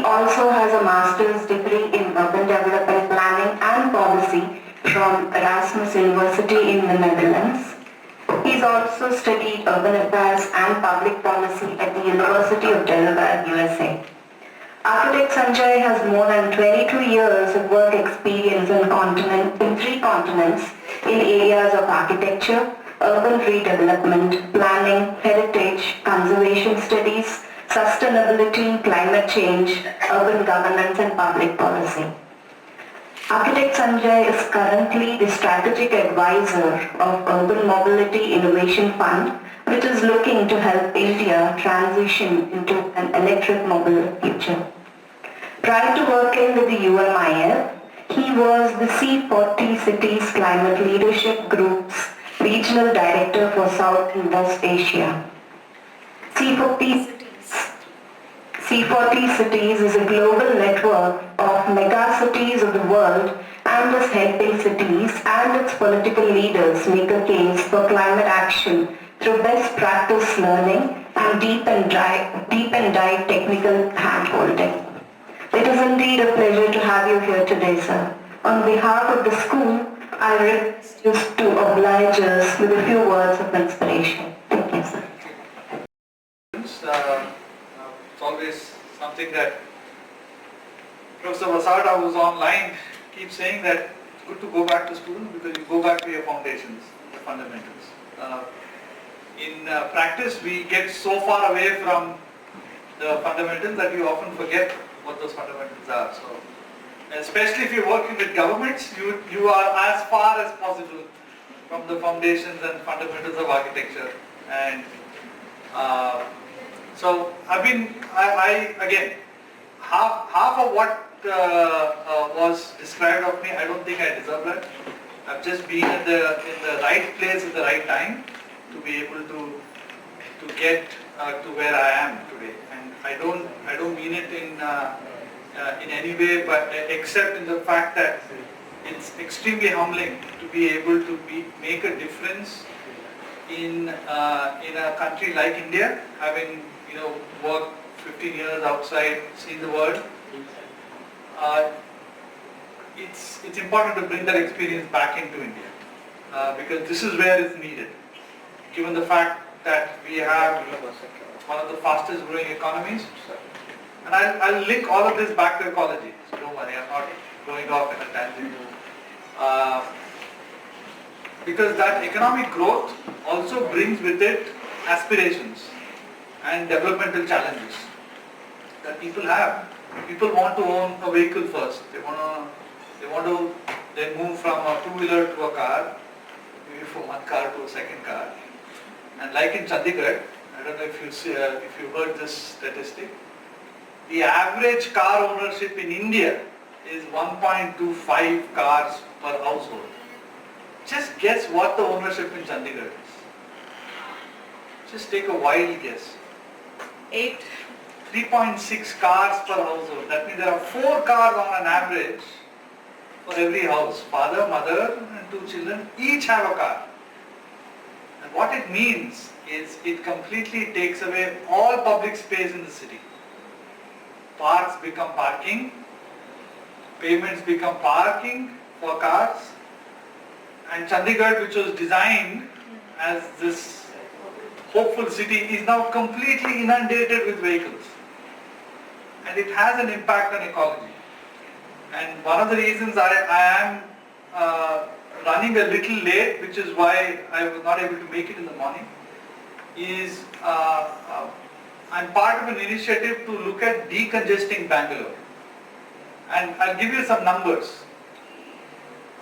also has a master's degree in urban development planning and policy from Erasmus University in the Netherlands. He's also studied urban affairs and public policy at the University of Delaware, USA. Architect Sanjay has more than 22 years of work experience in 3 continents in areas of architecture, urban redevelopment, planning, heritage, conservation studies, sustainability, climate change, urban governance and public policy. Architect Sanjay is currently the strategic advisor of Urban Mobility Innovation Fund, which is looking to help India transition into an electric mobile future. Prior to working with the UMIF, he was the C40 Cities Climate Leadership Group's Regional Director for South and West Asia. C40 Cities is a global network of megacities of the world and is helping cities and its political leaders make a case for climate action through best practice learning and deep and dive technical handholding. It is indeed a pleasure to have you here today, sir. On behalf of the school, I request you to oblige us with a few words of inspiration. Thank you, sir. It's always something that Professor Vasada, who's online, keeps saying that it's good to go back to school because you go back to your foundations, the fundamentals. In practice, we get so far away from the fundamentals that we often forget what those fundamentals are. So, especially if you're working with governments, you are as far as possible from the foundations and fundamentals of architecture. And so again, half of what was described of me, I don't think I deserve that. I've just been in the right place at the right time to be able to get to where I am today. And I don't mean it in any way, but except in the fact that it's extremely humbling to be able to make a difference in a country like India, having worked 15 years outside, seen the world. It's important to bring that experience back into India because this is where it's needed. Given the fact that we have one of the fastest growing economies, and I'll link all of this back to ecology. So don't worry, I'm not going off in a tangent. Because that economic growth also brings with it aspirations and developmental challenges that people have. People want to own a vehicle first. They want to then move from a two-wheeler to a car, maybe from one car to a second car. And like in Chandigarh, I don't know if you heard this statistic, the average car ownership in India is 1.25 cars per household. Just guess what the ownership in Chandigarh is. Just take a wild guess. 3.6 cars per household. That means there are 4 cars on an average for every house. Father, mother and 2 children each have a car. And what it means is it completely takes away all public space in the city. Parks become parking, pavements become parking for cars, and Chandigarh, which was designed as this hopeful city, is now completely inundated with vehicles. And it has an impact on ecology. And one of the reasons I am running a little late, which is why I was not able to make it in the morning, is I'm part of an initiative to look at decongesting Bangalore. And I'll give you some numbers.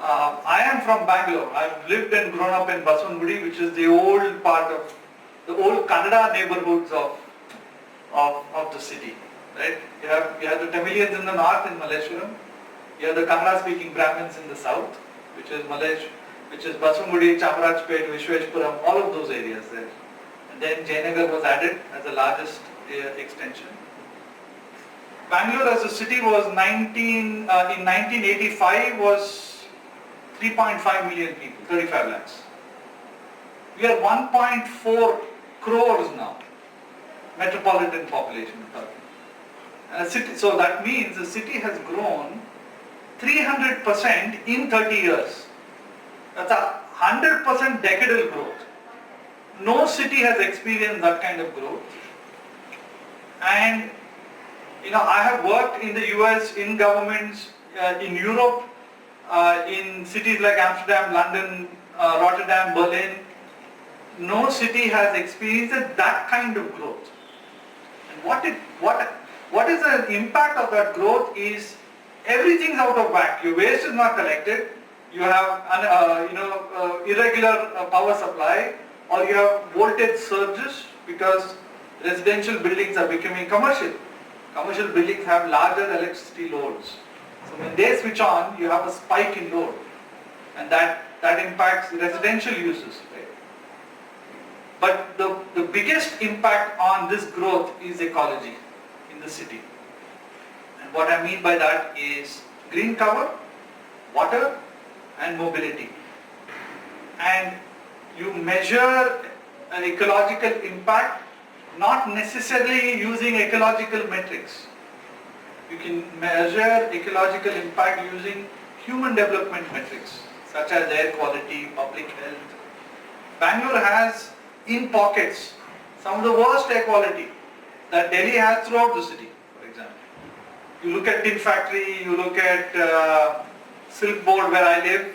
I am from Bangalore. I've lived and grown up in Baswangudi, which is the old part of the old Kannada neighborhoods of the city. Right? You have the Tamilians in the north in Malleshwaram. You have the Kannada-speaking Brahmins in the south, which is Baswangudi, Chamarajpet, Vishweshpuram, all of those areas there. And then Jayanagar was added as the largest extension. Bangalore as a city was in 1985 was 3.5 million people, 35 lakhs. We are 1.4 crores now, metropolitan population. And a city, so that means the city has grown 300% in 30 years. That's a 100% decadal growth. No city has experienced that kind of growth. And I have worked in the US, in governments, in Europe, in cities like Amsterdam, London, Rotterdam, Berlin. No city has experienced that kind of growth. And what is the impact of that growth is everything's out of whack. Your waste is not collected. You have irregular power supply, or you have voltage surges because residential buildings are becoming commercial. Commercial buildings have larger electricity loads. So when they switch on, you have a spike in load, and that impacts residential uses. Right? But the biggest impact on this growth is ecology in the city. And what I mean by that is green cover, water, and mobility. And you measure an ecological impact not necessarily using ecological metrics. You can measure ecological impact using human development metrics such as air quality, public health. Bangalore has in pockets some of the worst air quality that Delhi has throughout the city, for example. You look at tin factory, you look at silk board where I live.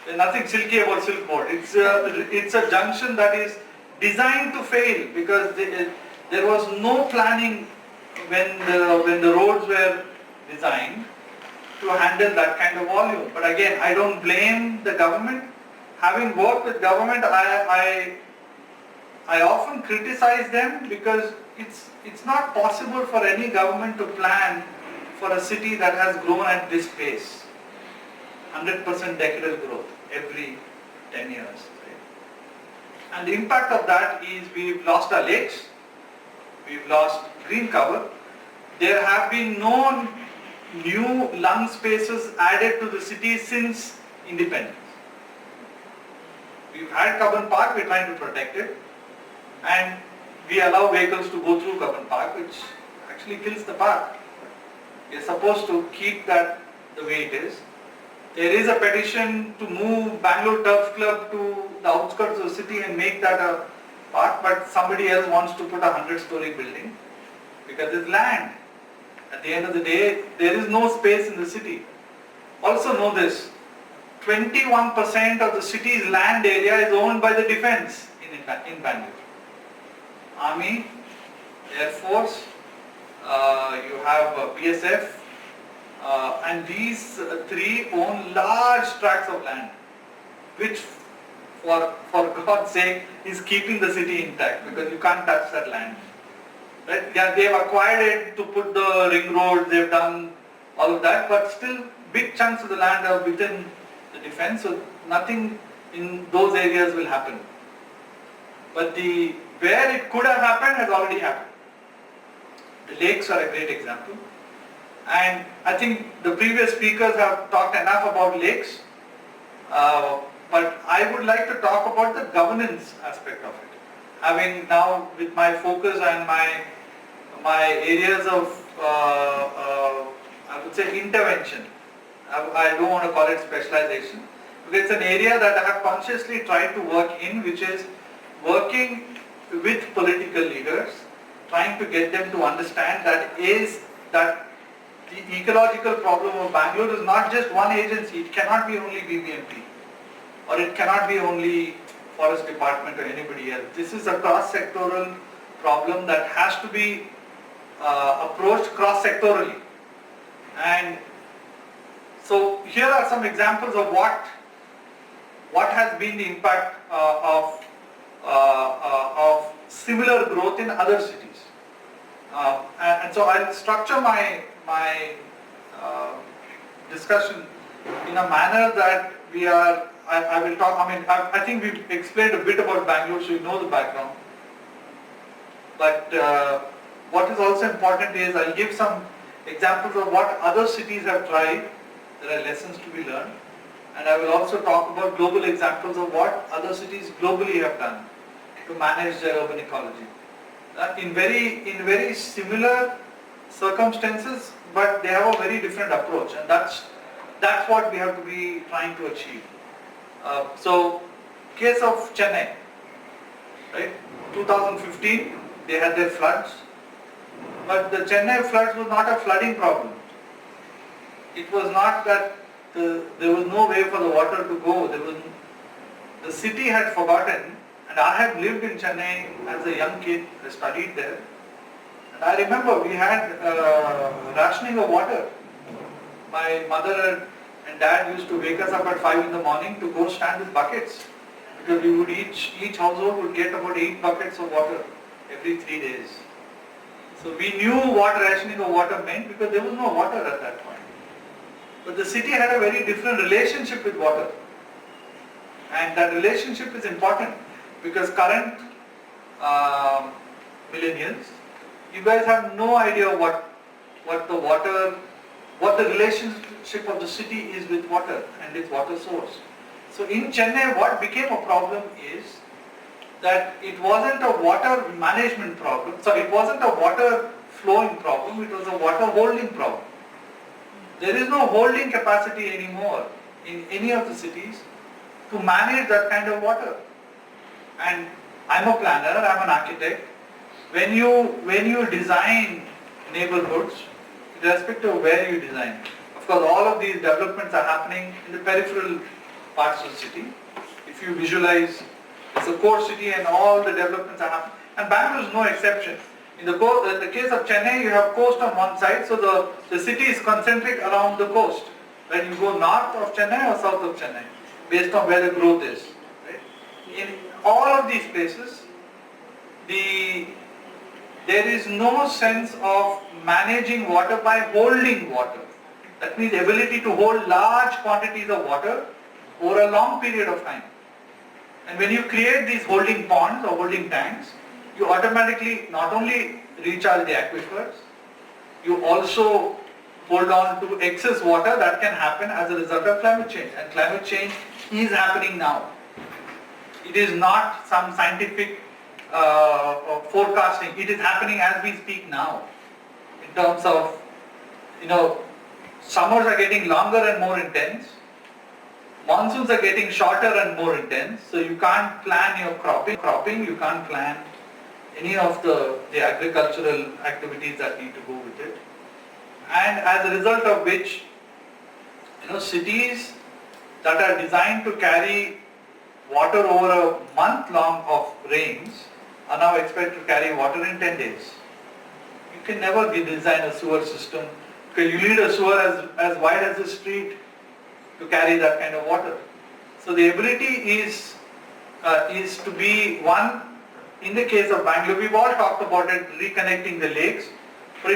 There's nothing silky about silk board. It's a junction that is designed to fail because there was no planning when the roads were designed to handle that kind of volume. But again, I don't blame the government. Having worked with government, I often criticize them because it's not possible for any government to plan for a city that has grown at this pace. 100% decadal growth every 10 years. Right? And the impact of that is we've lost our lakes, we've lost green cover. There have been no new lung spaces added to the city since independence. We've had Cubbon Park, we're trying to protect it, and we allow vehicles to go through Cubbon Park, which actually kills the park. We're supposed to keep that the way it is. There is a petition to move Bangalore Turf Club to the outskirts of the city and make that a park, but somebody else wants to put a 100-story building because it's land. At the end of the day, there is no space in the city. Also know this, 21% of the city's land area is owned by the defense in Bangalore. Army, Air Force, you have BSF, and these three own large tracts of land, which for God's sake is keeping the city intact because you can't touch that land. Right? Yeah, they've acquired it to put the ring road, they've done all of that, but still big chunks of the land are within the defense, so nothing in those areas will happen. But where it could have happened has already happened. The lakes are a great example. And I think the previous speakers have talked enough about lakes, but I would like to talk about the governance aspect of it. Having now with my focus and my areas of, I would say intervention, I don't want to call it specialization, because it's an area that I have consciously tried to work in, which is working with political leaders, trying to get them to understand that the ecological problem of Bangalore is not just one agency. It cannot be only BBMP, or it cannot be only Forest Department or anybody else. This is a cross-sectoral problem that has to be approached cross-sectorally. And so here are some examples of what has been the impact of similar growth in other cities. And so I'll structure my discussion in a manner that I will talk, I think we've explained a bit about Bangalore, so you know the background. But what is also important is I'll give some examples of what other cities have tried. There are lessons to be learned. And I will also talk about global examples of what other cities globally have done to manage their urban ecology. In very similar circumstances, but they have a very different approach, and that's what we have to be trying to achieve. So, case of Chennai, right? 2015, they had their floods, but the Chennai floods was not a flooding problem. It was not that there was no way for the water to go. The city had forgotten, and I have lived in Chennai as a young kid. I studied there, and I remember we had rationing of water. My mother and dad used to wake us up at 5 in the morning to go stand with buckets, because we would each household would get about 8 buckets of water every 3 days. So we knew what rationing of water meant, because there was no water at that point. But the city had a very different relationship with water, and that relationship is important, because current millennials, you guys have no idea what the relationship of the city is with water and its water source. So in Chennai, what became a problem is that it wasn't a water management problem, it wasn't a water flowing problem, it was a water holding problem. There is no holding capacity anymore in any of the cities to manage that kind of water. And I'm a planner, I'm an architect. When you design neighborhoods, irrespective of where you design, of course all of these developments are happening in the peripheral parts of the city. If you visualize, it's a core city and all the developments are happening. And Bangalore is no exception. In the case of Chennai, you have coast on one side, so the city is concentric around the coast. When you go north of Chennai or south of Chennai, based on where the growth is. Right? In all of these places, there is no sense of managing water by holding water. That means ability to hold large quantities of water over a long period of time. And when you create these holding ponds or holding tanks, you automatically not only recharge the aquifers, you also hold on to excess water that can happen as a result of climate change. And climate change is happening now. It is not some scientific forecasting. It is happening as we speak now. In terms of, summers are getting longer and more intense. Monsoons are getting shorter and more intense. So you can't plan your cropping, you can't plan any of the agricultural activities that need to go with it. And as a result of which, cities that are designed to carry water over a month long of rains are now expected to carry water in 10 days. You can never design a sewer system, because you need a sewer as wide as the street to carry that kind of water. So the ability is to be one. In the case of Bangalore, we've all talked about it, reconnecting the lakes, but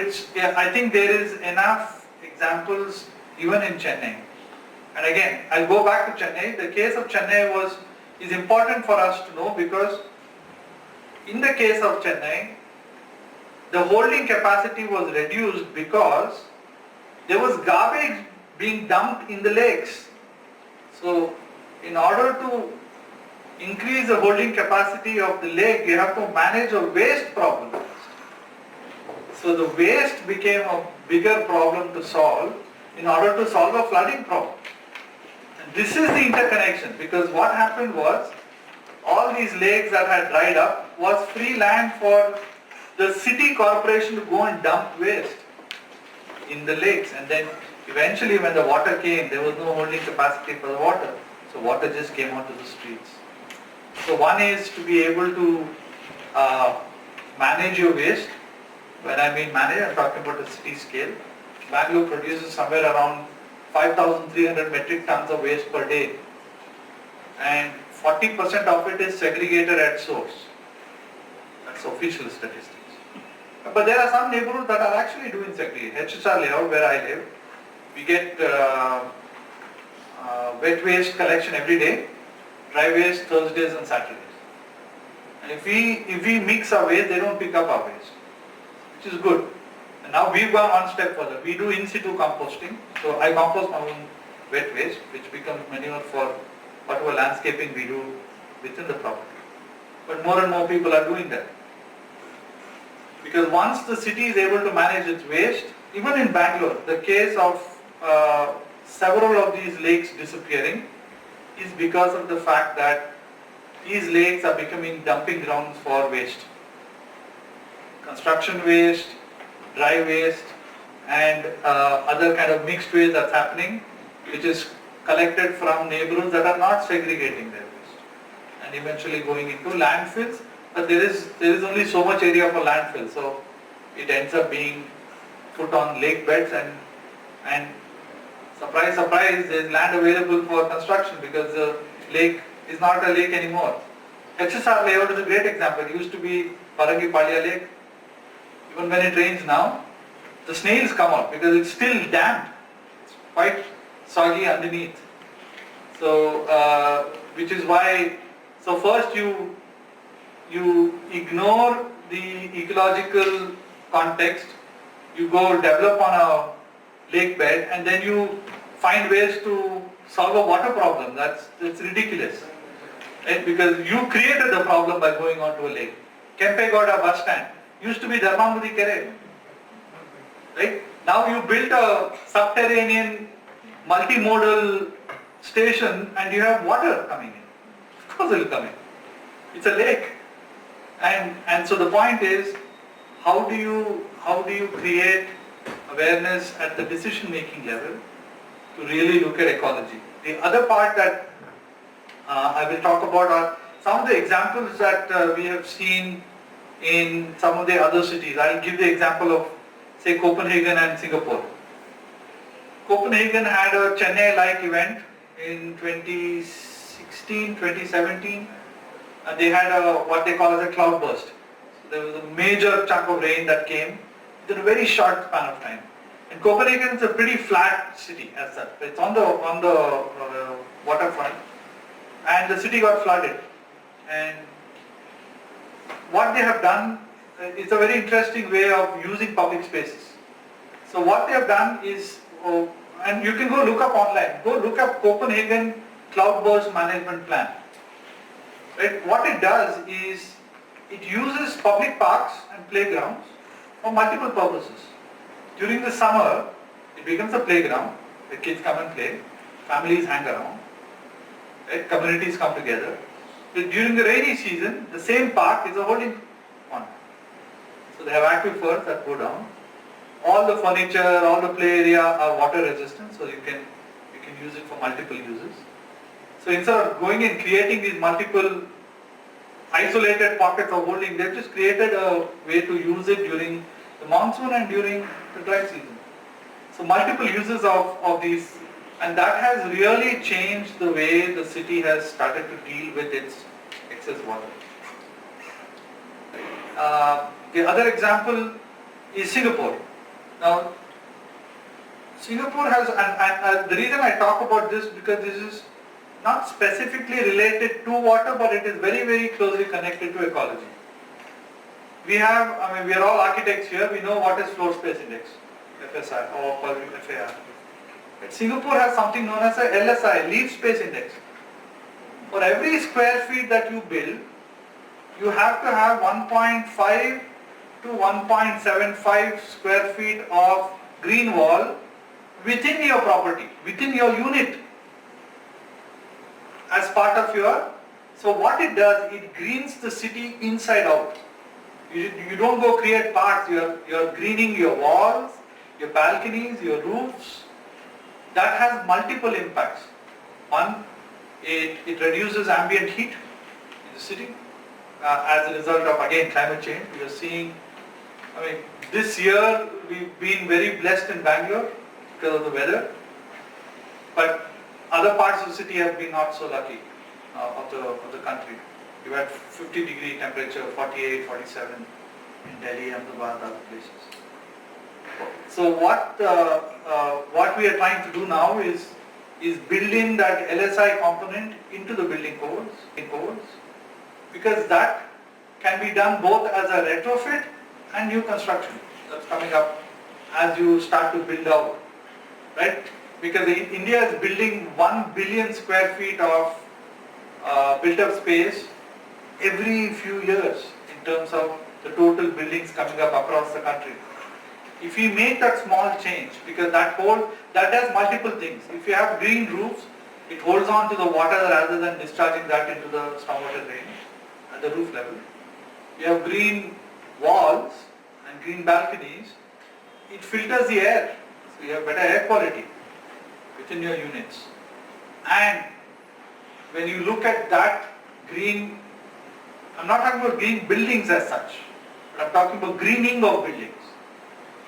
I think there is enough examples even in Chennai. And again, I'll go back to Chennai. The case of Chennai is important for us to know, because in the case of Chennai, the holding capacity was reduced because there was garbage being dumped in the lakes. So in order to increase the holding capacity of the lake, you have to manage a waste problem. So the waste became a bigger problem to solve in order to solve a flooding problem. And this is the interconnection, because what happened was, all these lakes that had dried up was free land for the city corporation to go and dump waste in the lakes. And then eventually when the water came, there was no holding capacity for the water. So water just came onto the streets. So one is to be able to manage your waste. When I mean manage, I'm talking about the city scale. Bangalore produces somewhere around 5,300 metric tons of waste per day. And 40% of it is segregated at source. That's official statistics. But there are some neighborhoods that are actually doing segregation. HSR layout, where I live, we get wet waste collection every day, dry waste Thursdays and Saturdays. And if we mix our waste, they don't pick up our waste, which is good. And now we've gone one step further. We do in situ composting. So I compost my own wet waste, which becomes manure for whatever landscaping we do within the property. But more and more people are doing that. Because once the city is able to manage its waste, even in Bangalore, the case of several of these lakes disappearing is because of the fact that these lakes are becoming dumping grounds for waste. Construction waste, dry waste, and other kind of mixed waste that's happening, which is collected from neighborhoods that are not segregating their waste and eventually going into landfills. But there is only so much area for landfill, so it ends up being put on lake beds, and surprise, surprise, there is land available for construction because the lake is not a lake anymore. HSR layout is a great example. It used to be Parangi-Palya Lake. Even when it rains now, the snails come out because it's still damp. It's quite soggy underneath. So, which is why, so first you ignore the ecological context, you go develop on a lake bed, and then you find ways to solve a water problem. That's ridiculous, right? Because you created the problem by going onto a lake. Kempegowda bus stand used to be Dharmamudi Kere, right? Now you built a subterranean multimodal station and you have water coming in. Of course it will come in. It's a lake. And so the point is, how do you create awareness at the decision making level to really look at ecology? The other part that I will talk about are some of the examples that we have seen in some of the other cities. I will give the example of, say, Copenhagen and Singapore. Copenhagen had a Chennai-like event in 2016, 2017. They had what they call as a cloud burst. So there was a major chunk of rain that came in a very short span of time. And Copenhagen is a pretty flat city as such. It's on the waterfront, and the city got flooded. And what they have done is a very interesting way of using public spaces. So what they have done is, and you can go look up online, go look up Copenhagen Cloudburst Management Plan. Right? What it does is, it uses public parks and playgrounds for multiple purposes. During the summer, it becomes a playground, the kids come and play, families hang around, right? Communities come together. But during the rainy season, the same park is a holding pond. So they have aquifers that go down. All the furniture, all the play area are water resistant, so you can use it for multiple uses. So instead of going and creating these multiple isolated pockets of holding, they've just created a way to use it during the monsoon and during the dry season. So multiple uses of these, and that has really changed the way the city has started to deal with its excess water. The other example is Singapore. Now, Singapore has, and the reason I talk about this because this is not specifically related to water, but it is very, very closely connected to ecology. We have, we are all architects here, we know what is floor space index, FSI, or called FAR. But Singapore has something known as a LSI, leaf space index. For every square feet that you build, you have to have 1.5 to 1.75 square feet of green wall within your property, within your unit, as part of your, so what it does, it greens the city inside out. You don't go create parks, you're greening your walls, your balconies, your roofs. That has multiple impacts. One, it reduces ambient heat in the city as a result of, again, climate change. We are seeing, this year we've been very blessed in Bangalore because of the weather, but other parts of the city have been not so lucky of the country. You had 50-degree temperature, 48, 47 in Delhi, Ahmedabad, other places. So what we are trying to do now is build in that LSI component into the building codes, because that can be done both as a retrofit and new construction that's coming up as you start to build out, right? Because India is building 1 billion square feet of built up space every few years in terms of the total buildings coming up across the country. If we make that small change, because that does multiple things. If you have green roofs, it holds on to the water rather than discharging that into the stormwater drain at the roof level. You have green walls and green balconies, it filters the air, so you have better air quality within your units. And when you look at that green, I'm not talking about green buildings as such, but I'm talking about greening of buildings.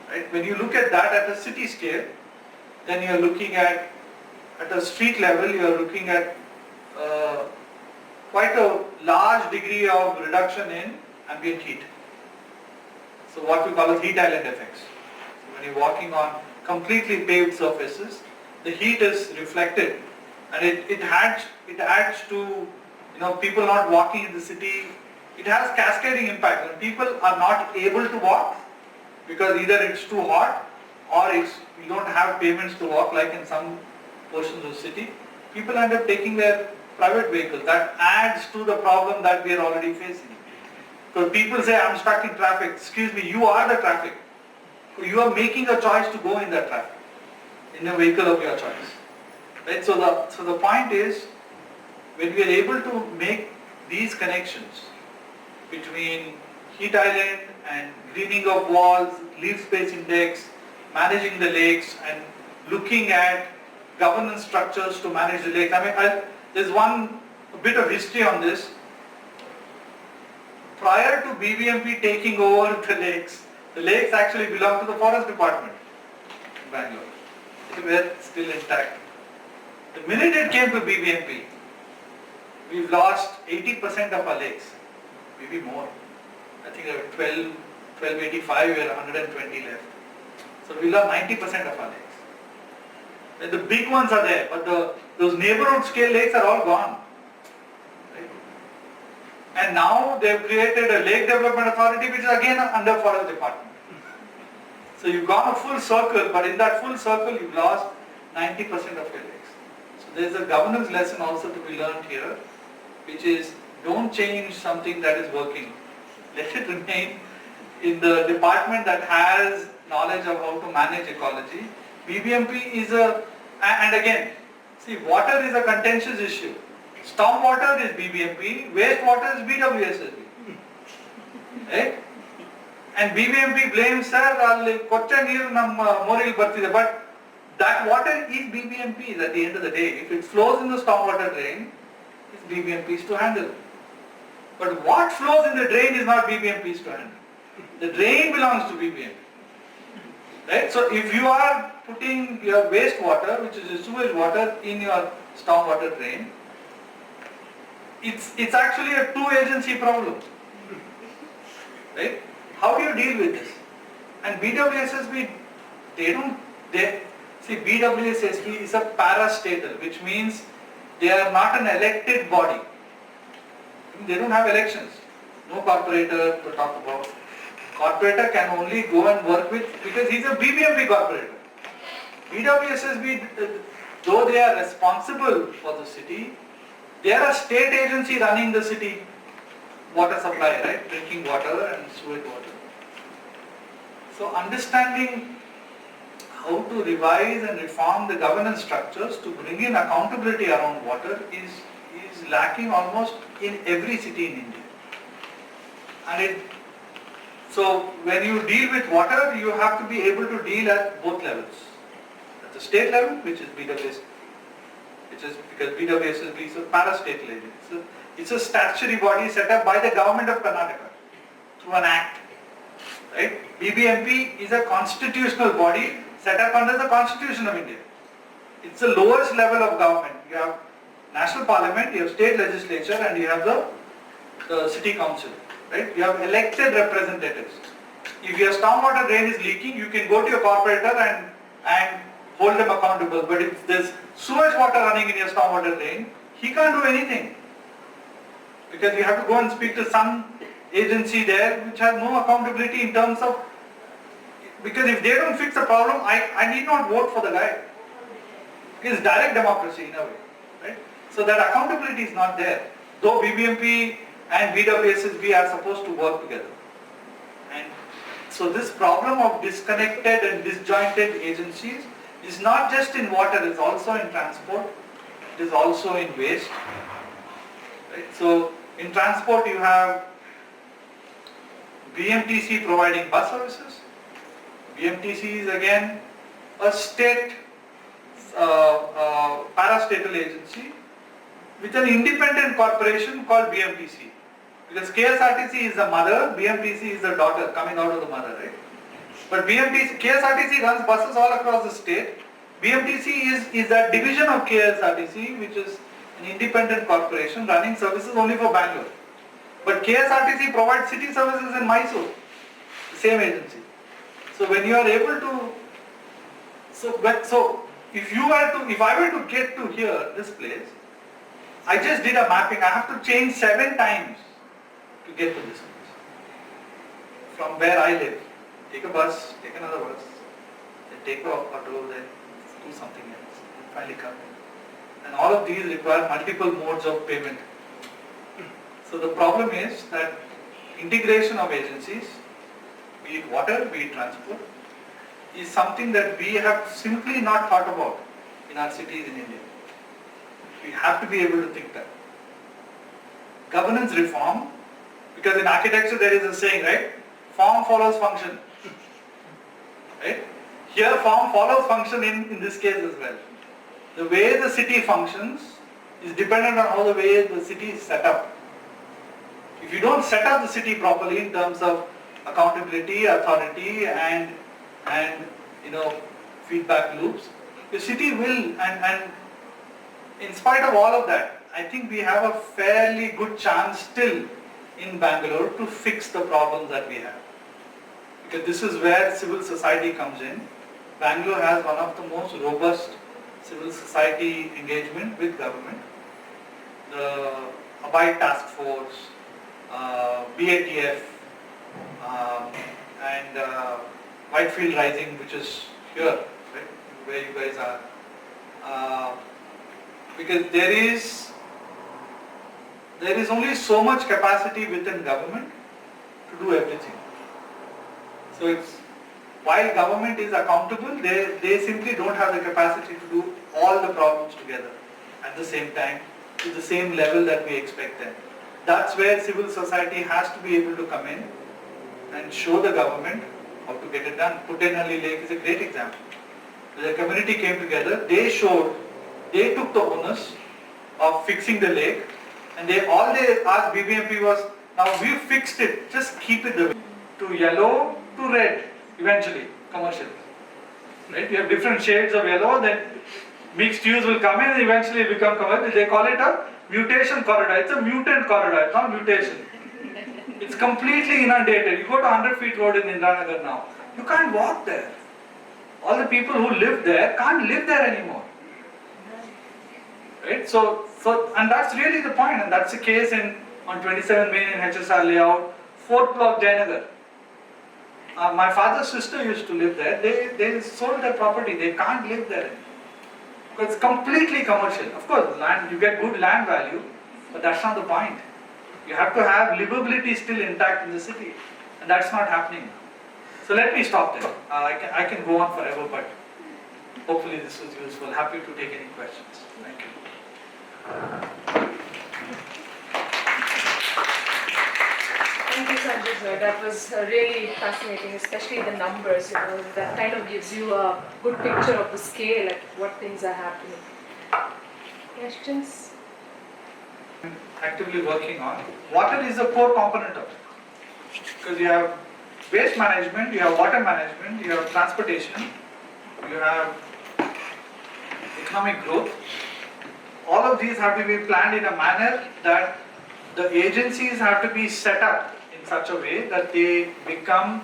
Right? When you look at that at a city scale, then you are looking at a street level, you are looking at quite a large degree of reduction in ambient heat. So what we call as heat island effects. So when you're walking on completely paved surfaces, the heat is reflected, and it adds to people not walking in the city. It has cascading impact. When people are not able to walk because either it's too hot or you don't have pavements to walk like in some portions of the city, people end up taking their private vehicles. That adds to the problem that we are already facing. So people say, I'm stuck in traffic. Excuse me, you are the traffic. You are making a choice to go in that traffic, in a vehicle of your choice. Right? So the point is, when we are able to make these connections between heat island and greening of walls, leaf space index, managing the lakes, and looking at governance structures to manage the lakes. There's a bit of history on this. Prior to BBMP taking over the lakes actually belonged to the forest department in Bangalore. They were still intact. The minute it came to BBMP, we've lost 80% of our lakes, maybe more. I think there were 1285, we are 120 left. So we lost 90% of our lakes. And the big ones are there, but those neighborhood scale lakes are all gone. Right? And now they've created a lake development authority, which is again under forest department. So you've gone a full circle, but in that full circle you've lost 90% of your lakes. So there's a governance lesson also to be learned here, which is don't change something that is working. Let it remain in the department that has knowledge of how to manage ecology. BBMP is and again, see, water is a contentious issue. Stormwater is BBMP, wastewater is BWSSB. Right? And BBMP blames, sir, kocha neeru namma moril bartide, but that water is BBMP's at the end of the day. If it flows in the stormwater drain, it's BBMP's to handle. But what flows in the drain is not BBMP's to handle. The drain belongs to BBMP. Right? So if you are putting your wastewater, which is a sewage water, in your stormwater drain, it's actually a two-agency problem. Right? How do you deal with this? And BWSSB, BWSSB is a parastatal, which means they are not an elected body. They don't have elections. No corporator to talk about. Corporator can only go and work with, because he's a BBMP corporator. BWSSB, though they are responsible for the city, they are a state agency running the city water supply, right? Drinking water and sewage water. So understanding how to revise and reform the governance structures to bring in accountability around water is lacking almost in every city in India. And so when you deal with water, you have to be able to deal at both levels. At the state level, which is BWS, because BWSSB is a parastatal agency. It's a statutory body set up by the government of Karnataka through an act. Right? BBMP is a constitutional body set up under the Constitution of India. It's the lowest level of government. You have national parliament, you have state legislature, and you have the city council. Right? You have elected representatives. If your stormwater drain is leaking, you can go to your corporator and hold them accountable. But if there's sewage water running in your stormwater drain, he can't do anything. Because you have to go and speak to some agency there which has no accountability in terms of, because if they don't fix the problem, I need not vote for the guy. It's direct democracy in a way. Right? So that accountability is not there. Though BBMP and BWSSB are supposed to work together. And so this problem of disconnected and disjointed agencies is not just in water, it's also in transport, it is also in waste. Right? So in transport you have BMTC providing bus services. BMTC is again a state parastatal agency with an independent corporation called BMTC. Because KSRTC is the mother, BMTC is the daughter coming out of the mother, right? But KSRTC runs buses all across the state. BMTC is a division of KSRTC, which is an independent corporation running services only for Bangalore. But KSRTC provides city services in Mysore, the same agency. So when you are able to, if I were to get to here, this place, I just did a mapping. I have to change 7 times to get to this place. From where I live, take a bus, take another bus, then take a auto, then do something else, and finally come in. And all of these require multiple modes of payment. So the problem is that integration of agencies, be it water, be it transport, is something that we have simply not thought about in our cities in India. We have to be able to think that. Governance reform, because in architecture there is a saying, right? Form follows function. Right? Here form follows function in this case as well. The way the city functions is dependent on how the way the city is set up. If you don't set up the city properly in terms of accountability, authority and feedback loops, the city will, and in spite of all of that, I think we have a fairly good chance still in Bangalore to fix the problems that we have. Because this is where civil society comes in. Bangalore has one of the most robust civil society engagement with government. The Abide Task Force, BATF, and Whitefield Rising, which is here, right, where you guys are. Because there is only so much capacity within government to do everything. So it's, while government is accountable, they simply don't have the capacity to do all the problems together at the same time, to the same level that we expect them. That's where civil society has to be able to come in and show the government how to get it done. Puttainhalli Lake is a great example. The community came together, they took the onus of fixing the lake, and all they asked BBMP was, now we've fixed it, just keep it the way. To yellow to red, eventually, commercial. Right? You have different shades of yellow, then mixed use will come in and eventually become commercial. They call it a mutation corridor. It's a mutant corridor, it's not mutation. It's completely inundated. You go to 100 feet road in Indiranagar now, you can't walk there. All the people who live there can't live there anymore. Right? So and that's really the point, and that's the case on 27 Main in HSR layout, 4th block Jayanagar. My father's sister used to live there. They sold their property. They can't live there anymore. Because it's completely commercial. Of course, land, you get good land value, but that's not the point. You have to have livability still intact in the city, and that's not happening. So let me stop there. I can go on forever, but hopefully this was useful. Happy to take any questions. Thank you. Thank you, Sanjay sir. That was really fascinating, especially the numbers. That kind of gives you a good picture of the scale, like what things are happening. Questions? I'm actively working on. Water is a core component of it. Because you have waste management, you have water management, you have transportation, you have economic growth. All of these have to be planned in a manner that the agencies have to be set up in such a way that they become,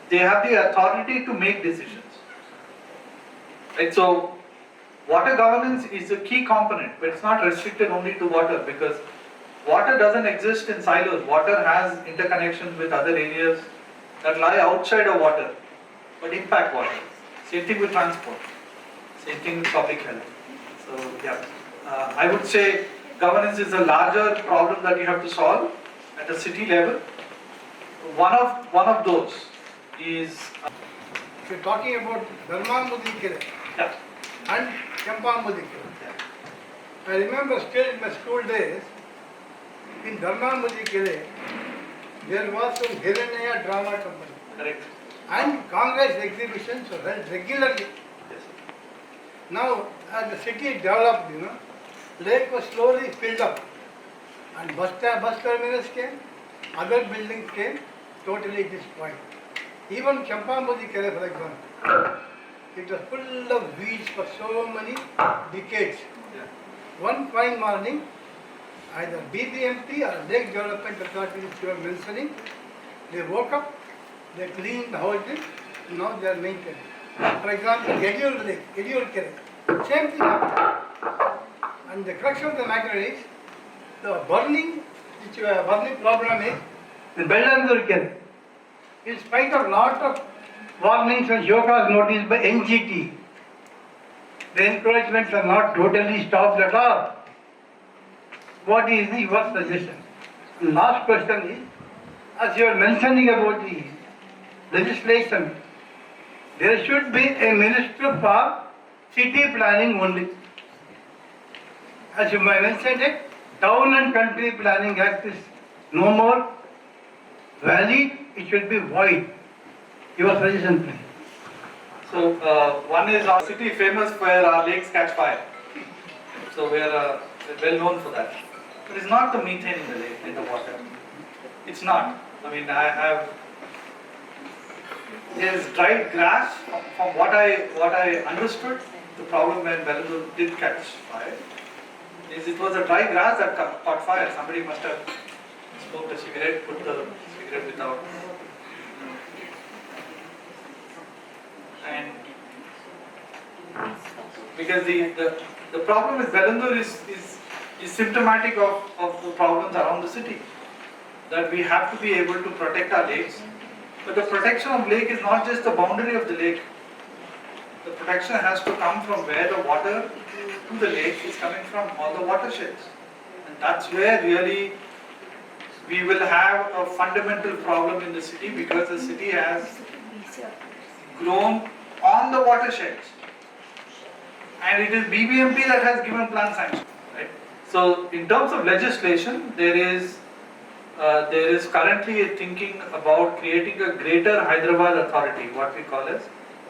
they have the authority to make decisions. Right? So water governance is a key component, but it's not restricted only to water, because water doesn't exist in silos. Water has interconnections with other areas that lie outside of water, but impact water. Same thing with transport. Same thing with public health. So yeah, I would say governance is a larger problem that you have to solve at a city level. One of those is If you're talking about Dharmamudi Kere yeah, and Champamudi Kere, I remember still in my school days, in Dharmamudi Kere, there was some Hiranyaya drama company correct. and Congress exhibitions were held regularly. Yes. Now, as the city developed, lake was slowly filled up and bus terminus came, other buildings came, totally destroyed. Even Champamudi Kere, for example, it was full of weeds for so many decades. Yeah. One fine morning, either BBMP or Lake Development Authority, which you are mentioning, they woke up, they cleaned the whole thing, now they are maintaining. For example, Yediur Kere, same thing happened. And the crux of the matter is, the burning problem is, the Bellandur Kere. In spite of lot of warnings and show-cause notice by NGT, the encroachments are not totally stopped at all. What is your suggestion? Last question is, as you are mentioning about the legislation, there should be a minister for city planning only. As you mentioned it, Town and Country Planning Act is no more valid, it should be void. Your suggestion, please. So one is our city famous where our lakes catch fire. So we are well known for that. But it's not the methane in the lake, in the water. It's not. I mean, there's dried grass. From what I understood, the problem when Bangalore did catch fire is it was a dry grass that caught fire. Somebody must have smoked a cigarette, put the cigarette without. And because the problem with Bangalore is symptomatic of the problems around the city. That we have to be able to protect our lakes. But the protection of lake is not just the boundary of the lake. The protection has to come from where the water to the lake is coming from, all the watersheds. And that's where really we will have a fundamental problem in the city because the city has grown on the watersheds. And it is BBMP that has given plan sanction. Right? So in terms of legislation, there is currently a thinking about creating a Greater Hyderabad Authority, what we call as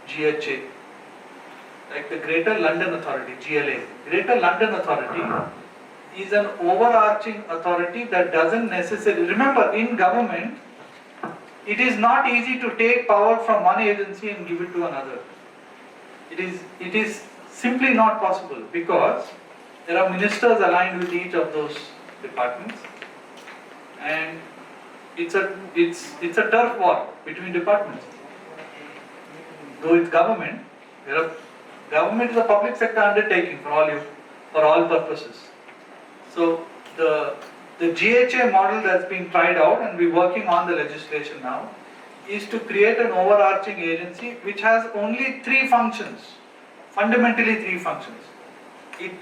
GHA, like the Greater London Authority, GLA. Greater London Authority is an overarching authority that doesn't necessarily, remember in government, it is not easy to take power from one agency and give it to another. It is simply not possible because there are ministers aligned with each of those departments. And it's a turf war between departments. Though it's government, government is a public sector undertaking for all purposes. So the GHA model that's being tried out, and we're working on the legislation now, is to create an overarching agency which has only three functions, fundamentally three functions. It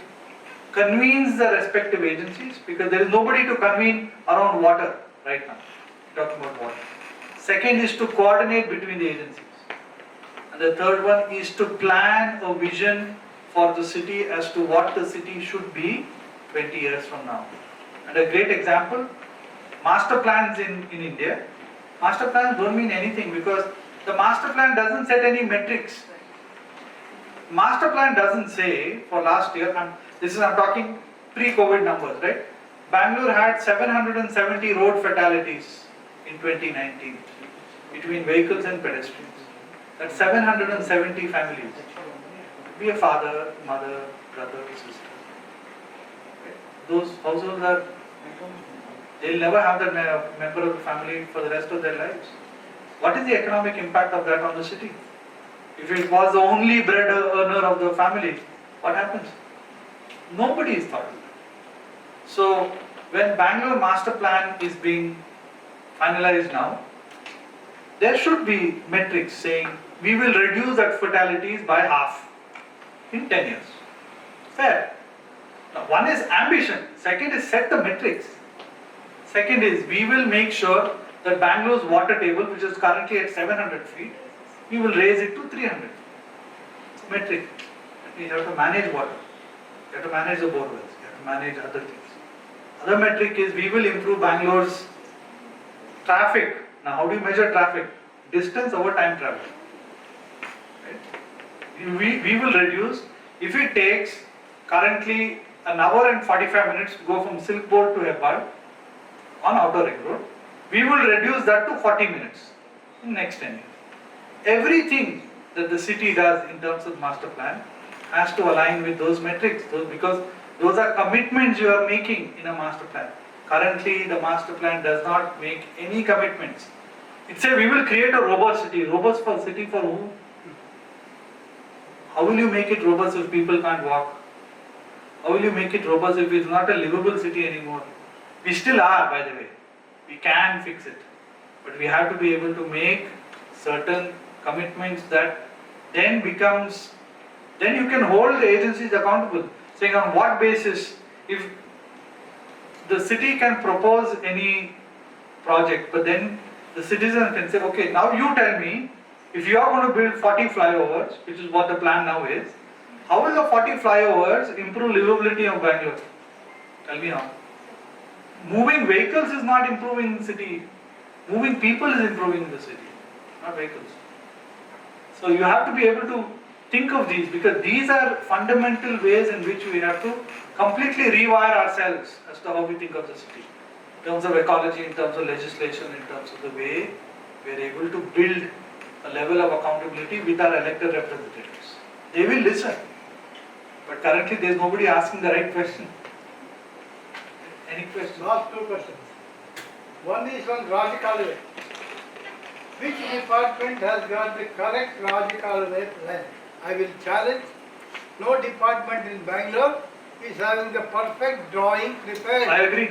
convenes the respective agencies because there is nobody to convene around water right now. We're talking about water. Second is to coordinate between the agencies. And the third one is to plan a vision for the city as to what the city should be 20 years from now. And a great example, master plans in India. Master plans don't mean anything because the master plan doesn't set any metrics. Master plan doesn't say for last year, I'm talking pre-COVID numbers, right? Bangalore had 770 road fatalities in 2019 between vehicles and pedestrians. That's 770 families. Be a father, mother, brother, sister. Okay? Those households they'll never have that member of the family for the rest of their lives. What is the economic impact of that on the city? If it was the only bread earner of the family, what happens? Nobody is thought of that. So when Bangalore master plan is being finalized now, there should be metrics saying we will reduce that fatalities by half in 10 years. Fair. Now, one is ambition, second is set the metrics. Second is we will make sure that Bangalore's water table, which is currently at 700 feet, we will raise it to 300. It's a metric. We have to manage water, you have to manage the bore wells, you have to manage other things. Other metric is we will improve Bangalore's traffic. Now how do you measure traffic? Distance over time travel. Right? We will reduce, if it takes currently an hour and 45 minutes to go from Silk Board to Hebbal on outer ring road, we will reduce that to 40 minutes in next 10 years. Everything that the city does in terms of master plan has to align with those metrics, because those are commitments you are making in a master plan. Currently, the master plan does not make any commitments. It says we will create a robust city. Robust for city for who? How will you make it robust if people can't walk? How will you make it robust if it's not a livable city anymore? We still are, by the way. We can fix it. But we have to be able to make certain commitments that then becomes, then you can hold the agencies accountable. Saying on what basis, if the city can propose any project, but then the citizen can say, okay, now you tell me, if you are going to build 40 flyovers, which is what the plan now is, how will the 40 flyovers improve livability of Bangalore? Tell me how. Moving vehicles is not improving the city. Moving people is improving the city, not vehicles. So you have to be able to think of these, because these are fundamental ways in which we have to completely rewire ourselves as to how we think of the city. In terms of ecology, in terms of legislation, in terms of the way we are able to build a level of accountability with our elected representatives. They will listen. But currently there is nobody asking the right question. Any questions? Last two questions. One is on Rajikaluve. Which department has got the correct Rajikaluve plan? I will challenge. No department in Bangalore is having the perfect drawing prepared. I agree.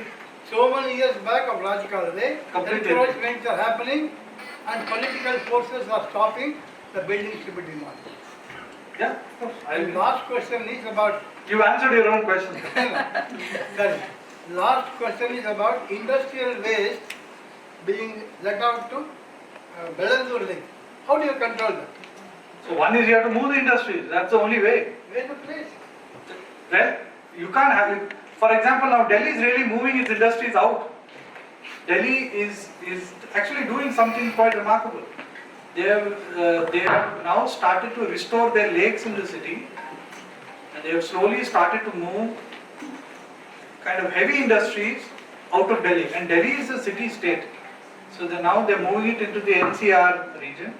So many years back of Rajikaluve, Completely. encroachments are happening and political forces are stopping the buildings to be demolished. Yeah, of course. I And agree. last question is about You answered your own question. sorry. Last question is about industrial waste being let out to Bangalore Lake. How do you control that? So one is you have to move the industries. That's the only way. Where the place? Well, you can't have it. For example, now Delhi is really moving its industries out. Delhi is actually doing something quite remarkable. They have now started to restore their lakes in the city, and they have slowly started to move kind of heavy industries out of Delhi. And Delhi is a city state, so they're moving it into the NCR region,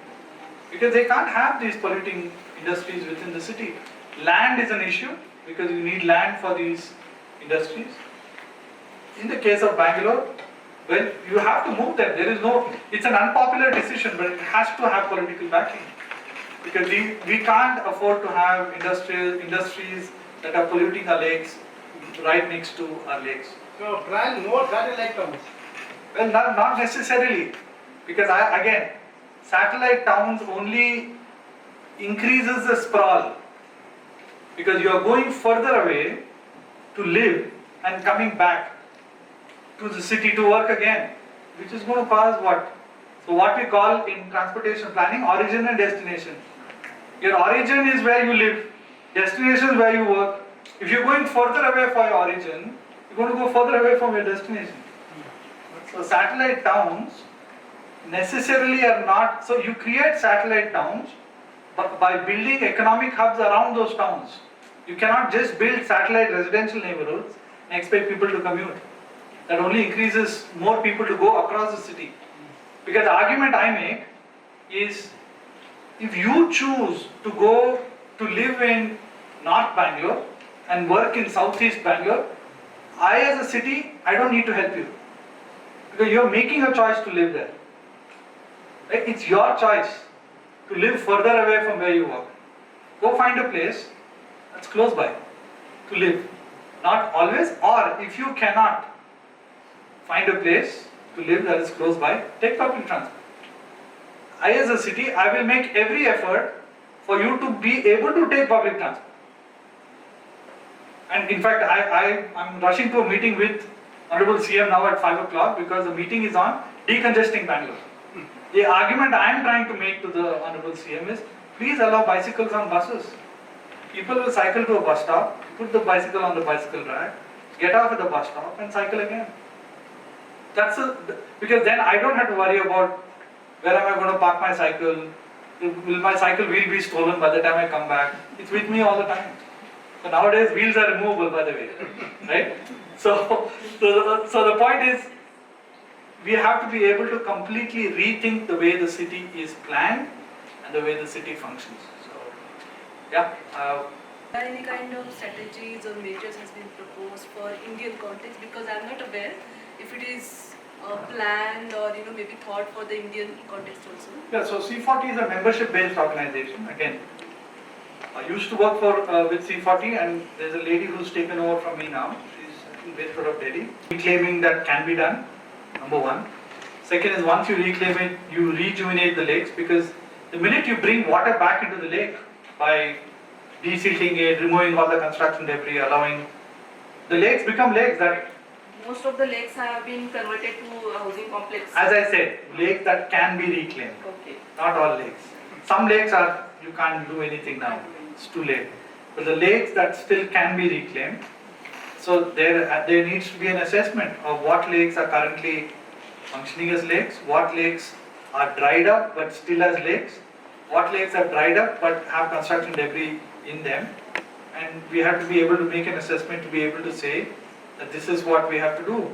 because they can't have these polluting industries within the city. Land is an issue, because you need land for these industries. In the case of Bangalore, well, you have to move them. It's an unpopular decision, but it has to have political backing. Because we can't afford to have industries that are polluting our lakes right next to our lakes. So plan more satellite towns. Well, not necessarily, because again, satellite towns only increases the sprawl, because you are going further away to live and coming back to the city to work again, which is going to cause what? So what we call in transportation planning, origin and destination. Your origin is where you live, destination is where you work. If you're going further away for your origin, you're going to go further away from your destination. So satellite towns necessarily are not, so you create satellite towns by building economic hubs around those towns. You cannot just build satellite residential neighborhoods and expect people to commute. That only increases more people to go across the city. Because the argument I make is, if you choose to go to live in North Bangalore and work in Southeast Bangalore, I as a city, I don't need to help you. Because you're making a choice to live there. Right? It's your choice to live further away from where you work. Go find a place that's close by to live. Not always, or if you cannot find a place to live that is close by, take public transport. I as a city, I will make every effort for you to be able to take public transport. And in fact, I'm rushing to a meeting with Honorable CM now at 5 o'clock because the meeting is on decongesting Bangalore. The argument I am trying to make to the Honorable CM is, please allow bicycles on buses. People will cycle to a bus stop, put the bicycle on the bicycle rack, get off at the bus stop and cycle again. Because then I don't have to worry about where am I going to park my cycle, will my cycle wheel be stolen by the time I come back. It's with me all the time. So nowadays wheels are removable, by the way, right? So the point is, we have to be able to completely rethink the way the city is planned and the way the city functions. So, yeah. Are any kind of strategies or measures has been proposed for Indian context? Because I'm not aware if it is planned or maybe thought for the Indian context also. Yeah. So C40 is a membership-based organization. Again, I used to work with C40, and there's a lady who's taken over from me now. She's based out of Delhi. Reclaiming that can be done. Number one. Second is, once you reclaim it, you rejuvenate the lakes, because the minute you bring water back into the lake by desilting it, removing all the construction debris, allowing the lakes become lakes that. Most of the lakes have been converted to a housing complex. As I said, lakes that can be reclaimed. Okay. Not all lakes. Some lakes are, you can't do anything now. It's too late. But the lakes that still can be reclaimed. So there needs to be an assessment of what lakes are currently functioning as lakes, what lakes are dried up but still as lakes, what lakes are dried up but have construction debris in them, and we have to be able to make an assessment to be able to say that this is what we have to do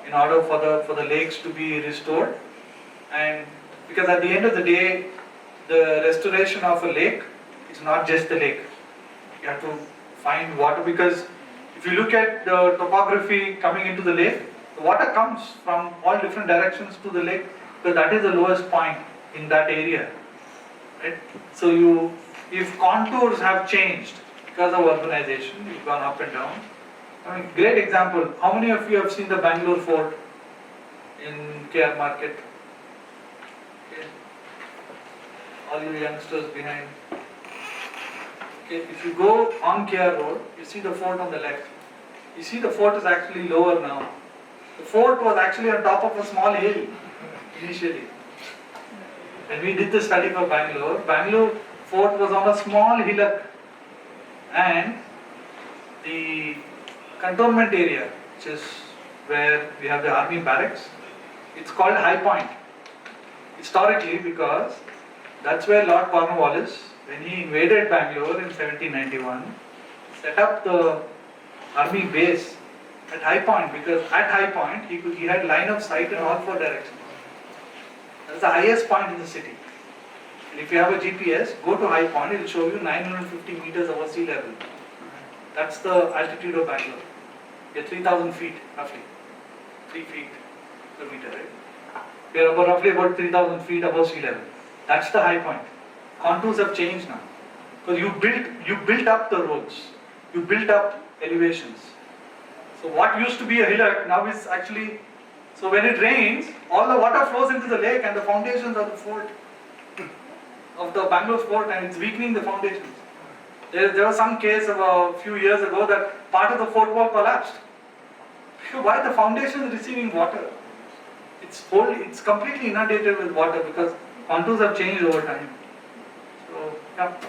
in order for the lakes to be restored. And because at the end of the day, the restoration of a lake is not just the lake. You have to find water, because if you look at the topography coming into the lake, the water comes from all different directions to the lake, because that is the lowest point in that area. Right? So if contours have changed because of urbanization, you've gone up and down. I mean, great example. How many of you have seen the Bangalore Fort in KR Market? Okay. All you youngsters behind. Okay. If you go on KR Road, you see the fort on the left. You see the fort is actually lower now. The fort was actually on top of a small hill initially. When we did the study for Bangalore fort was on a small hillock, and the cantonment area, which is where we have the army barracks, it's called High Point historically, because that's where Lord Cornwallis, when he invaded Bangalore in 1791, set up the army base at High Point, because at High Point he had line of sight in all four directions. That's the highest point in the city. And if you have a GPS, go to High Point, it will show you 950 meters above sea level. That's the altitude of Bangalore. You're 3,000 feet roughly. 3 feet per meter, right? You're roughly about 3,000 feet above sea level. That's the high point. Contours have changed now. Because you built up the roads. You built up elevations. So what used to be a hillock now is actually, so when it rains, all the water flows into the lake and the foundations of the fort, of the Bangalore fort, and it's weakening the foundations. There was some case of a few years ago that part of the fort wall collapsed. Why? The foundation is receiving water. It's completely inundated with water because contours have changed over time. So, yeah.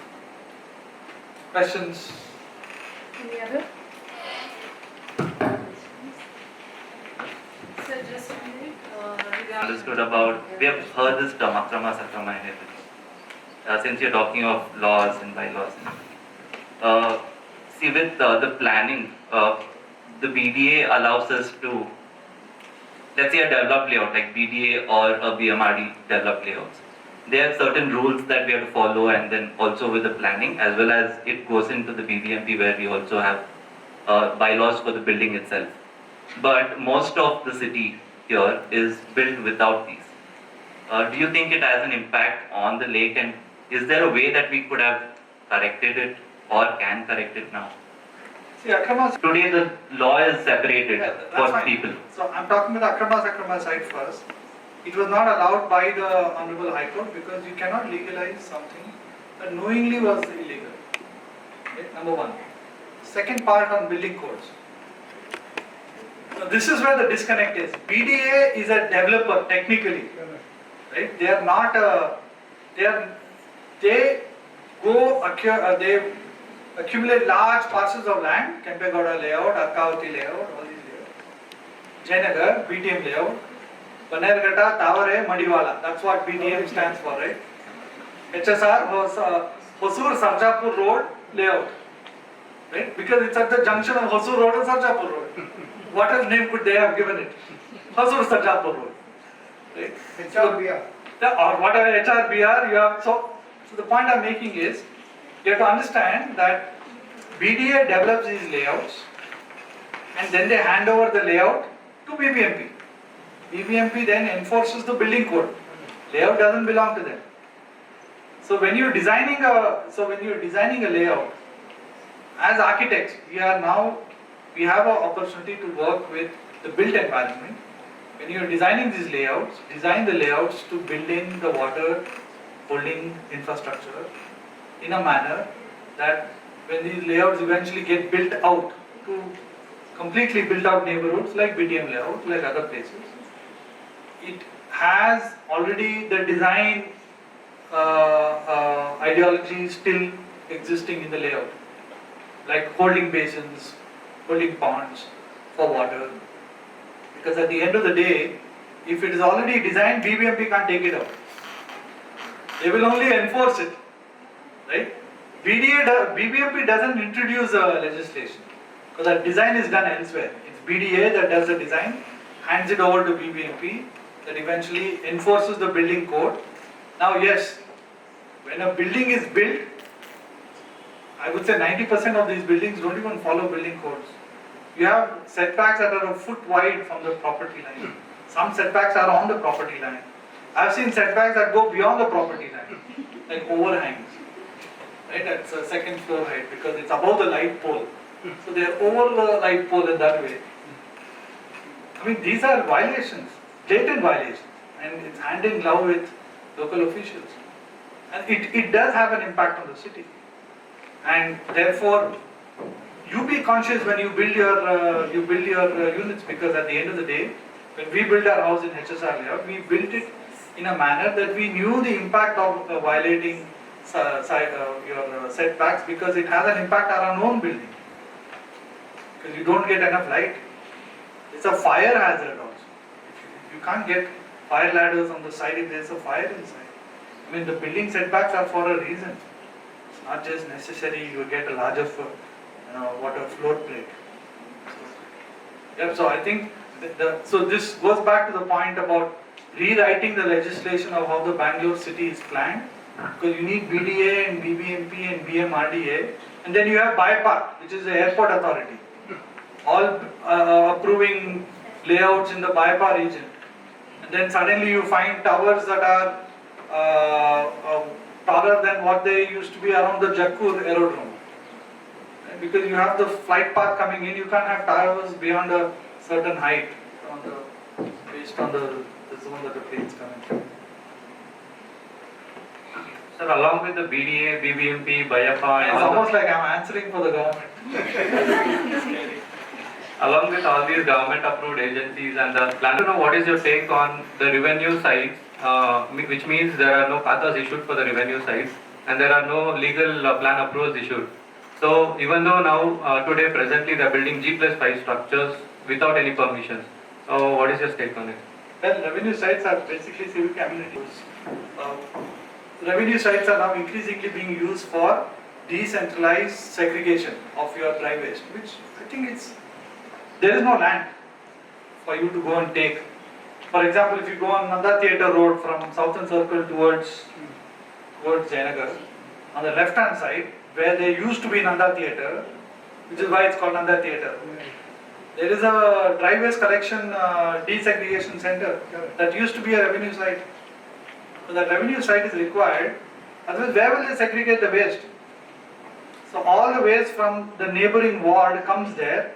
Questions? Any other? So just a minute, Understood about, we have heard this term, akrama, sakrama and everything. Since you're talking of laws and bylaws. See, with the planning, the BDA allows us to, let's say a developed layout like BDA or a BMRD developed layouts. There are certain rules that we have to follow, and then also with the planning, as well as it goes into the BBMP where we also have bylaws for the building itself. But most of the city here is built without these. Do you think it has an impact on the lake, and is there a way that we could have corrected it or can correct it now? See, akrama. Today the law is separated for fine. people. So I'm talking about the akrama side first. It was not allowed by the Honorable High Court because you cannot legalize something that knowingly was illegal. Okay, number one. second part on building codes. Now, this is where the disconnect is. BDA is a developer technically, right? They are not a, they accumulate large parcels of land, Kempegowda layout, Arkavati layout, all these layouts. Jayanagar, BTM layout. Banerghata, Tavare, Madiwala. That's what BTM stands for, right? HSR was Hosur Sarjapur Road layout, right? Because it's at the junction of Hosur Road and Sarjapur Road. What else name could they have given it? Hosur Sarjapur Road, right? HRBR. Or whatever HRBR you have. So the point I'm making is, you have to understand that BDA develops these layouts and then they hand over the layout to BBMP. BBMP then enforces the building code. Layout doesn't belong to them. So when you're designing a layout, as architects, we have an opportunity to work with the built environment. When you're designing these layouts, design the layouts to build in the water holding infrastructure in a manner that when these layouts eventually get built out to completely built out neighborhoods like BTM layout, like other places, it has already the design ideology still existing in the layout, like holding basins, holding ponds for water. Because at the end of the day, if it is already designed, BBMP can't take it out. They will only enforce it, right? BBMP doesn't introduce legislation because that design is done elsewhere. It's BDA that does the design, hands it over to BBMP, that eventually enforces the building code. Now yes, when a building is built, I would say 90% of these buildings don't even follow building codes. You have setbacks that are a foot wide from the property line. Some setbacks are on the property line. I've seen setbacks that go beyond the property line, like overhangs. Right, that's a second floor height because it's above the light pole. So they are over the light pole in that way. I mean, these are violations, blatant violations, and it's hand in glove with local officials. And it does have an impact on the city. And therefore, you be conscious when you build your units, because at the end of the day, when we built our house in HSR layout, we built it in a manner that we knew the impact of violating your setbacks, because it has an impact on our own building. Because you don't get enough light. It's a fire hazard also. You can't get fire ladders on the side if there's a fire inside. I mean, the building setbacks are for a reason. It's not just necessary you get a larger water float plate. So I think so this goes back to the point about rewriting the legislation of how the Bangalore city is planned, because you need BDA and BBMP and BMRDA, and then you have BIPAR, which is the airport authority, all approving layouts in the BIPAR region. And then suddenly you find towers that are taller than what they used to be around the Jakkur aerodrome. Because you have the flight path coming in, you can't have towers beyond a certain height based on the zone that the planes come in. Sir, along with the BDA, BBMP, BIPA, It's almost like I'm answering for the government. along with all these government approved agencies and the plan, to know what is your take on the revenue side, which means there are no katas issued for the revenue side and there are no legal plan approvals issued. So even though now today presently they are building G+5 structures without any permissions. So what is your take on it? Well, revenue sites are basically civic amenities. Revenue sites are now increasingly being used for decentralized segregation of your dry waste, which I think there is no land for you to go and take. For example, if you go on Nanda Theatre Road from Southern Circle towards Jayanagar, on the left hand side, where there used to be Nanda Theatre, which is why it's called Nanda Theatre, there is a dry waste collection desegregation center that used to be a revenue site. So that revenue site is required, otherwise where will they segregate the waste? So all the waste from the neighboring ward comes there,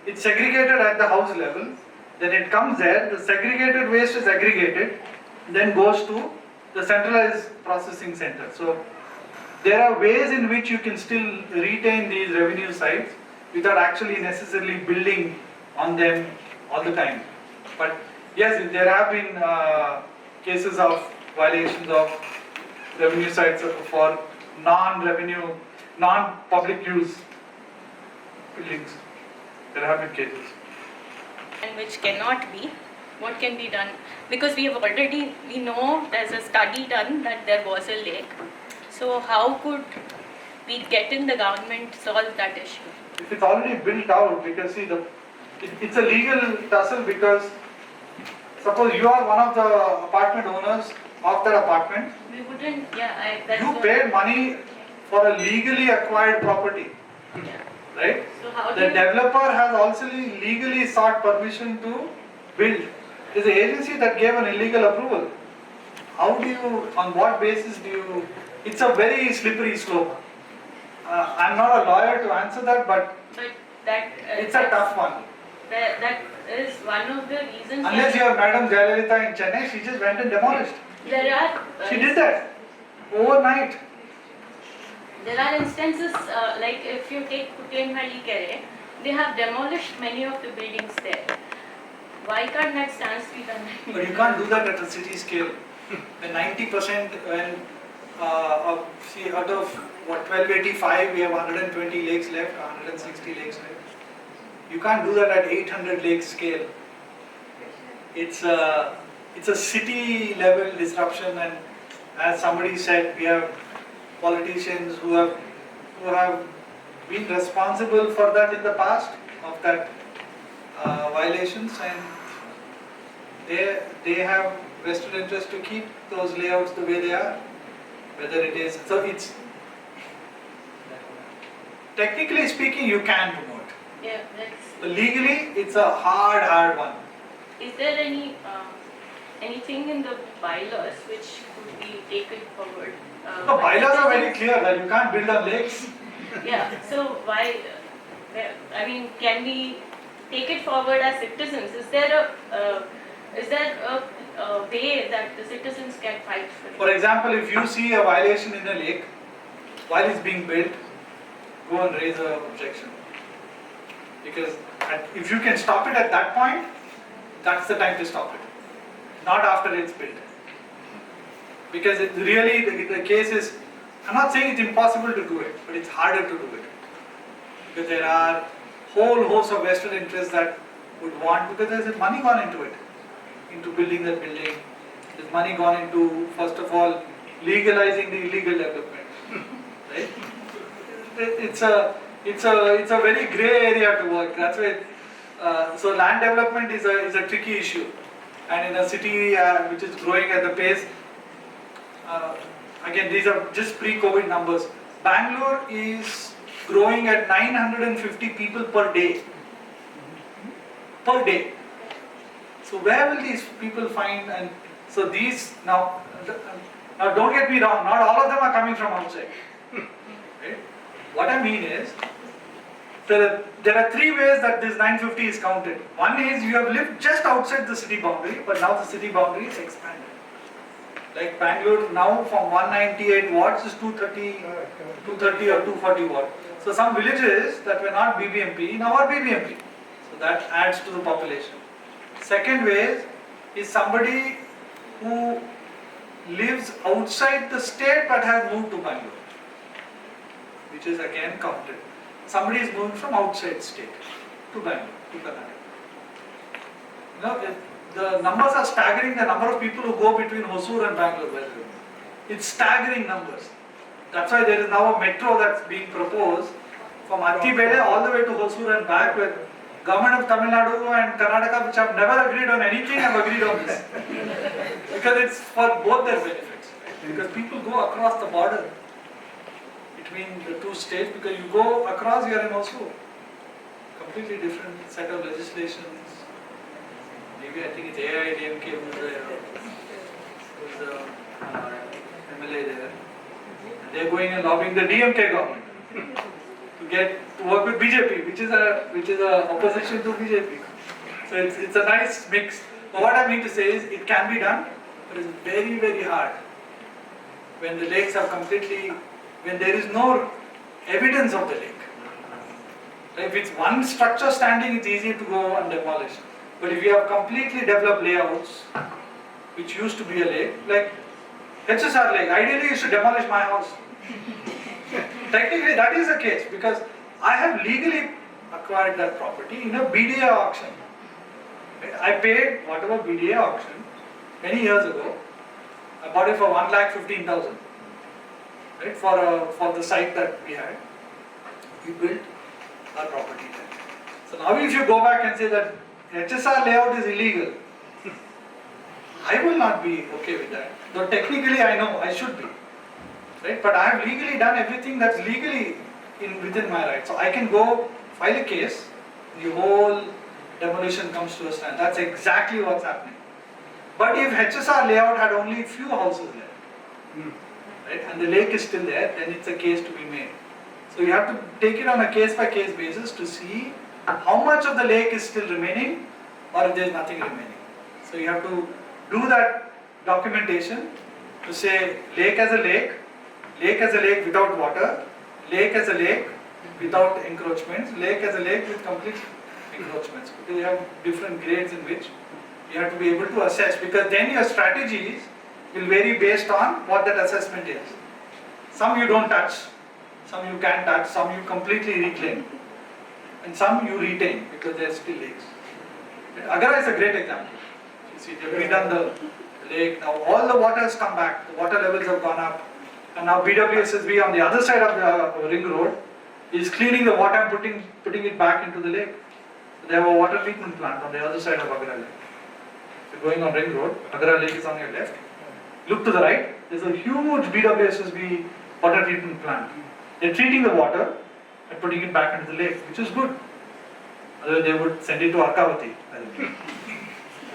it's segregated at the house level, then it comes there, the segregated waste is aggregated, then goes to the centralized processing center. So there are ways in which you can still retain these revenue sites without actually necessarily building on them all the time. But yes, there have been cases of violations of revenue sites for non-revenue, non-public use buildings. There have been cases. And which cannot be, what can be done? Because we know there's a study done that there was a lake. So how could we get in the government solve that issue? If it's already built out, because see, it's a legal tussle, because suppose you are one of the apartment owners of that apartment, We wouldn't, you paid money for a legally acquired property, right? So how do The you, developer has also legally sought permission to build. There's an agency that gave an illegal approval. How do you, on what basis do you, it's a very slippery slope. I'm not a lawyer to answer that, but that it's a tough one. that is one of the reasons. Unless you have Madam Jayalalitha in Chennai, she just went and demolished. There are She did that overnight. There are instances like if you take Kuttenhalli Kere, they have demolished many of the buildings there. Why can't that stance be done? But you can't do that at a city scale. When 90%, see, out of what 1285, we have 120 lakes left, 160 lakes left. You can't do that at 800 lakes scale. It's a city level disruption, and as somebody said, we have politicians who have been responsible for that in the past, of that violations, and they have vested interest to keep those layouts the way they are. Whether it is, so it's technically speaking, you can promote. Yeah, that's. But legally, it's a hard one. Is there anything in the bylaws which could be taken forward? The bylaws are very clear that you can't build on lakes. Yeah. So why? Can we take it forward as citizens? Is there a way that the citizens can fight for it? For example, if you see a violation in a lake while it's being built, go and raise an objection. Because if you can stop it at that point, that's the time to stop it. Not after it's built. Because it really, the case is, I'm not saying it's impossible to do it, but it's harder to do it. Because there are whole host of vested interests that would want, because there's money gone into it, into building that building. There's money gone into, first of all, legalizing the illegal development. Right? It's a very grey area to work. That's why. So land development is a tricky issue, and in a city which is growing at the pace. Again, these are just pre-COVID numbers. Bangalore is growing at 950 people per day. Per day. So where will these people find? And so these now don't get me wrong. Not all of them are coming from outside. Right? What I mean is, there are three ways that this 950 is counted. One is you have lived just outside the city boundary, but now the city boundary is expanded. Like Bangalore now from 198 watts is 230 or 240 watts. So some villages that were not BBMP now are BBMP. So that adds to the population. Second way is somebody who lives outside the state but has moved to Bangalore, which is again counted. Somebody is moving from outside state to Bangalore, to Karnataka. You know, the numbers are staggering, the number of people who go between Hosur and Bangalore. It's staggering numbers. That's why there is now a metro that's being proposed from Attibele all the way to Hosur and back, with government of Tamil Nadu and Karnataka, which have never agreed on anything, have agreed on this. Because it's for both their benefits. Because people go across the border between the two states, because you go across, you are in Hosur. Completely different set of legislations. Maybe I think it's AIDMK who's the MLA there. And they're going and lobbying the DMK government to work with BJP, which is a opposition to BJP. So it's a nice mix. But what I mean to say is it can be done, but it's very, very hard when the lakes are completely, when there is no evidence of the lake. If it's one structure standing, it's easy to go and demolish. But if you have completely developed layouts, which used to be a lake, like HSR lake, ideally you should demolish my house. Technically that is the case because I have legally acquired that property in a BDA auction. I paid whatever BDA auction many years ago. I bought it for 1,15,000, right, for the site that we had. We built our property there. So now if you go back and say that HSR layout is illegal, I will not be okay with that. Though technically I know I should be, right? But I have legally done everything that's legally within my right. So I can go file a case, the whole demolition comes to a stand. That's exactly what's happening. But if HSR layout had only few houses there, right, and the lake is still there, then it's a case to be made. So you have to take it on a case-by-case basis to see how much of the lake is still remaining or if there is nothing remaining. So you have to do that documentation to say lake as a lake, lake as a lake without water, lake as a lake without encroachments, lake as a lake with complete encroachments. Because you have different grades in which you have to be able to assess, because then your strategies will vary based on what that assessment is. Some you don't touch, some you can touch, some you completely reclaim, and some you retain because they are still lakes. Agara is a great example. You see, they've redone the lake, now all the water has come back, the water levels have gone up, and now BWSSB on the other side of the ring road is cleaning the water and putting it back into the lake. They have a water treatment plant on the other side of Agara Lake. So going on ring road, Agara Lake is on your left. Look to the right, there's a huge BWSSB water treatment plant. They're treating the water and putting it back into the lake, which is good. Otherwise they would send it to Arkavati,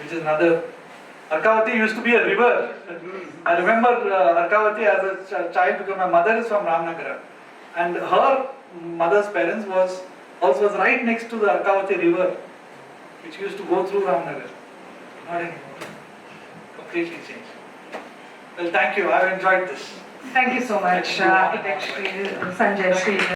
which is another. Arkavati used to be a river. I remember Arkavati as a child because my mother is from Ramnagara, and her mother's parents was right next to the Arkavati river, which used to go through Ramnagar. Not anymore. Completely changed. Well, thank you. I've enjoyed this. Thank you so much, Architect Sanjay Sridhar.